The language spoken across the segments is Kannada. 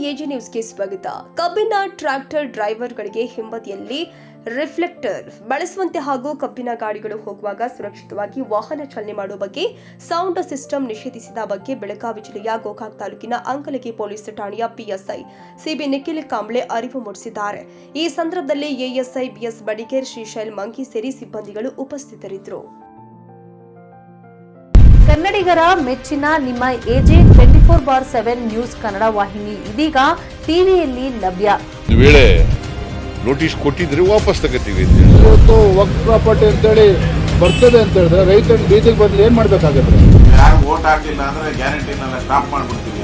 ಎಜಿ ನ್ಯೂಸ್ಗೆ ಸ್ವಾಗತ. ಕಬ್ಬಿನ ಟ್ರ್ಯಾಕ್ಟರ್ ಡ್ರೈವರ್ಗಳಿಗೆ ಹಿಂಬದಿಯಲ್ಲಿ ರಿಫ್ಲೆಕ್ಟರ್ ಬಳಸುವಂತೆ ಹಾಗೂ ಕಬ್ಬಿನ ಗಾಡಿಗಳು ಹೋಗುವಾಗ ಸುರಕ್ಷಿತವಾಗಿ ವಾಹನ ಚಾಲನೆ ಮಾಡುವ ಬಗ್ಗೆ ಸೌಂಡ್ ಸಿಸ್ಟಮ್ ನಿಷೇಧಿಸಿದ ಬಗ್ಗೆ ಬೆಳಗಾವಿ ಜಿಲ್ಲೆಯ ಗೋಕಾಕ್ ತಾಲೂಕಿನ ಅಂಕಲಗಿ ಪೊಲೀಸ್ ಠಾಣೆಯ ಪಿಎಸ್ಐ ಸಿಬಿ ನಿಖಿಲ್ ಕಾಂಬ್ಳೆ ಅರಿವು ಮೂಡಿಸಿದ್ದಾರೆ. ಈ ಸಂದರ್ಭದಲ್ಲಿ ಎಎಸ್ಐ ಬಿಎಸ್ ಬಡಿಗೇರ್, ಶ್ರೀಶೈಲ್ ಮಂಗಿ ಸೇರಿ ಸಿಬ್ಬಂದಿಗಳು ಉಪಸ್ಥಿತರಿದ್ದರು. ಕನ್ನಡಿಗರ ಮೆಚ್ಚಿನ ನಿಮ್ಮ ಎಜೆ 24/7 ನ್ಯೂಸ್ ಕನ್ನಡ ವಾಹಿನಿ ಇದೀಗ ಟಿವಿಯಲ್ಲಿ ಲಭ್ಯ. ವೇಳೆ ನೋಟಿಸ್ ಕೊಟ್ಟಿದ್ರೆ ವಾಪಸ್ ತಗೋತೀವಿ. ಇವತ್ತು ವಕ್ಫ್ ಪ್ರಾಪರ್ಟಿ ಅಂತೇಳಿ ಬರ್ತದೆ ಅಂತ ಹೇಳಿದ್ರೆ ರೈತರು ಬೀದಿಗೆ ಬದಲು ಏನ್ ಮಾಡ್ಬೇಕಾಗತ್ತೆ? ಯಾರು ವೋಟ್ ಹಾಕಿಲ್ಲ ಅಂದ್ರೆ ಗ್ಯಾರಂಟಿನೆಲ್ಲ ಸ್ಟಾಪ್ ಮಾಡ್ಬಿಡ್ತೀವಿ.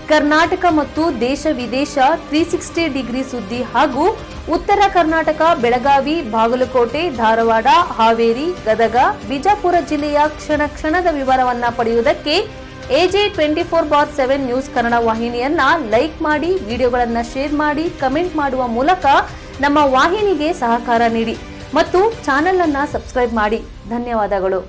ಕರ್ನಾಟಕ ಮತ್ತು ದೇಶ ವಿದೇಶ 360 ಡಿಗ್ರಿ ಸುದ್ದಿ ಹಾಗೂ ಉತ್ತರ ಕರ್ನಾಟಕ, ಬೆಳಗಾವಿ, ಬಾಗಲಕೋಟೆ, ಧಾರವಾಡ, ಹಾವೇರಿ, ಗದಗ, ಬಿಜಾಪುರ ಜಿಲ್ಲೆಯ ಕ್ಷಣ ಕ್ಷಣದ ವಿವರವನ್ನ ಪಡೆಯುವುದಕ್ಕೆ ಎಜೆ 24/7 ನ್ಯೂಸ್ ಕನ್ನಡ ವಾಹಿನಿಯನ್ನ ಲೈಕ್ ಮಾಡಿ, ವಿಡಿಯೋಗಳನ್ನ ಶೇರ್ ಮಾಡಿ, ಕಮೆಂಟ್ ಮಾಡುವ ಮೂಲಕ ನಮ್ಮ ವಾಹಿನಿಗೆ ಸಹಕಾರ ನೀಡಿ ಮತ್ತು ಚಾನೆಲ್ ಅನ್ನ ಸಬ್ಸ್ಕ್ರೈಬ್ ಮಾಡಿ. ಧನ್ಯವಾದಗಳು.